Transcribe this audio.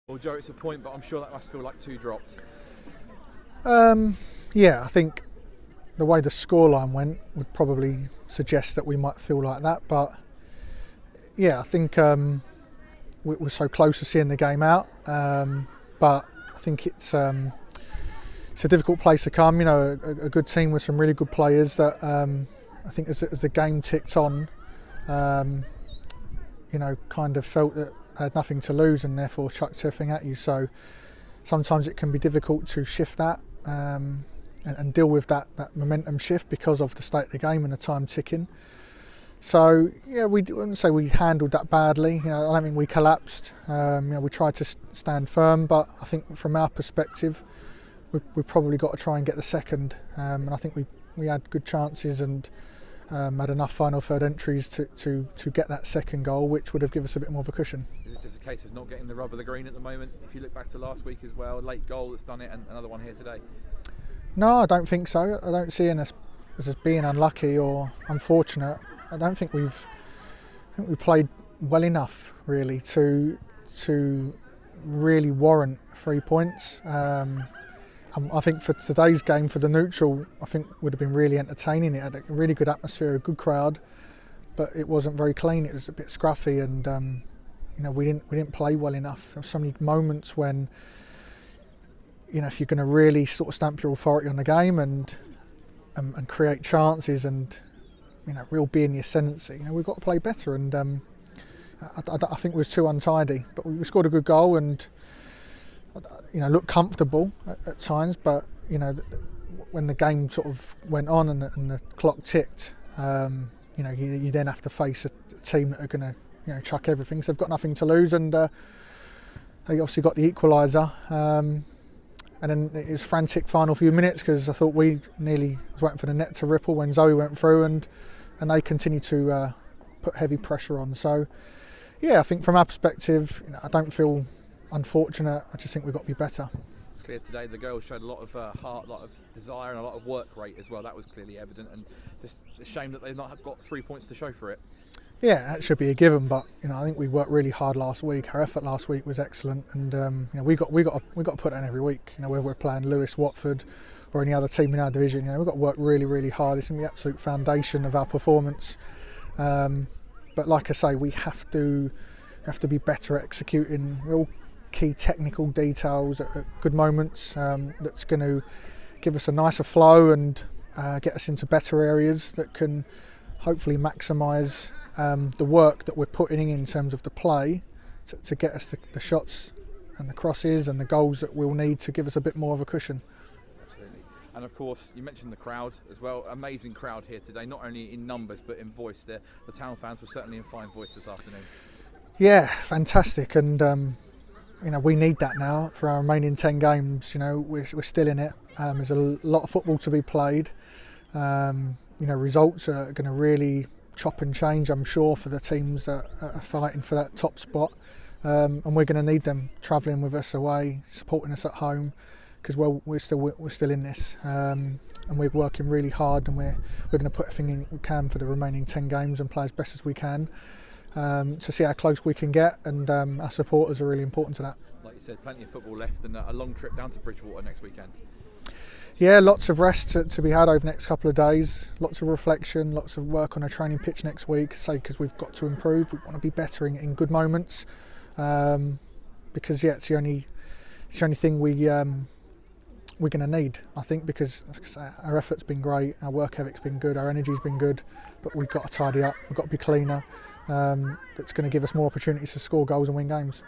Well, Joe, it's a point, but I'm sure that must feel like 2 dropped. Yeah, I think the way the scoreline went would probably suggest that we might feel like that. But yeah, I think we're so close to seeing the game out. But I think it's a difficult place to come. You know, a good team with some really good players that I think as the game ticked on, kind of felt that I had nothing to lose and therefore chucked everything at you. So sometimes it can be difficult to shift that and deal with that momentum shift because of the state of the game and the time ticking. So yeah, we wouldn't say we handled that badly. You know, I don't think we collapsed. We tried to stand firm, but I think from our perspective, we probably got to try and get the second. And I think we had good chances and had enough final third entries to get that second goal, which would have given us a bit more of a cushion. Is it just a case of not getting the rub of the green at the moment? If you look back to last week as well, late goal that's done it, and another one here today. No, I don't think so. I don't see us as being unlucky or unfortunate. I don't think we played well enough really to really warrant 3 points. I think for today's game, for the neutral, I think would have been really entertaining. It had a really good atmosphere, a good crowd, but it wasn't very clean. It was a bit scruffy, and we didn't play well enough. There were so many moments when, if you're going to really sort of stamp your authority on the game and create chances and real be in the ascendancy, we've got to play better. And I think it was too untidy, but we scored a good goal and looked comfortable at times. But when the game sort of went on and the clock ticked, you then have to face a team that are going to chuck everything. So they've got nothing to lose, and they obviously got the equaliser. And then it was frantic final few minutes because I thought we nearly was waiting for the net to ripple when Zoe went through, and they continued to put heavy pressure on. So yeah, I think from our perspective, I don't feel unfortunate. I just think we've got to be better. It's clear today the girls showed a lot of heart, a lot of desire, and a lot of work rate as well. That was clearly evident, and just a shame that they've not got 3 points to show for it. Yeah, that should be a given, but I think we worked really hard last week. Our effort last week was excellent, and we got to put that in every week. Whether we're playing Lewis, Watford, or any other team in our division, we've got to work really, really hard. It's going to be the absolute foundation of our performance. But like I say, we have to be better at executing real key technical details at good moments. That's going to give us a nicer flow and get us into better areas that can hopefully maximise the work that we're putting in terms of the play to get us the shots and the crosses and the goals that we'll need to give us a bit more of a cushion. Absolutely. And of course, you mentioned the crowd as well. Amazing crowd here today, not only in numbers but in voice. The town fans were certainly in fine voice this afternoon. Yeah, fantastic, and we need that now for our remaining 10 games. We're still in it. There's a lot of football to be played. Results are going to really chop and change, I'm sure, for the teams that are fighting for that top spot, and we're going to need them travelling with us away, supporting us at home, because we're still in this, and we're working really hard, and we're going to put everything we can for the remaining 10 games and play as best as we can to see how close we can get, and our supporters are really important to that. Like you said, plenty of football left, and a long trip down to Bridgewater next weekend. Yeah, lots of rest to be had over the next couple of days, lots of reflection, lots of work on a training pitch next week, because we've got to improve. We want to be better in good moments, because it's the only thing we're going to need, I think, because our effort's been great, our work ethic's been good, our energy's been good, but we've got to tidy up, we've got to be cleaner. That's going to give us more opportunities to score goals and win games.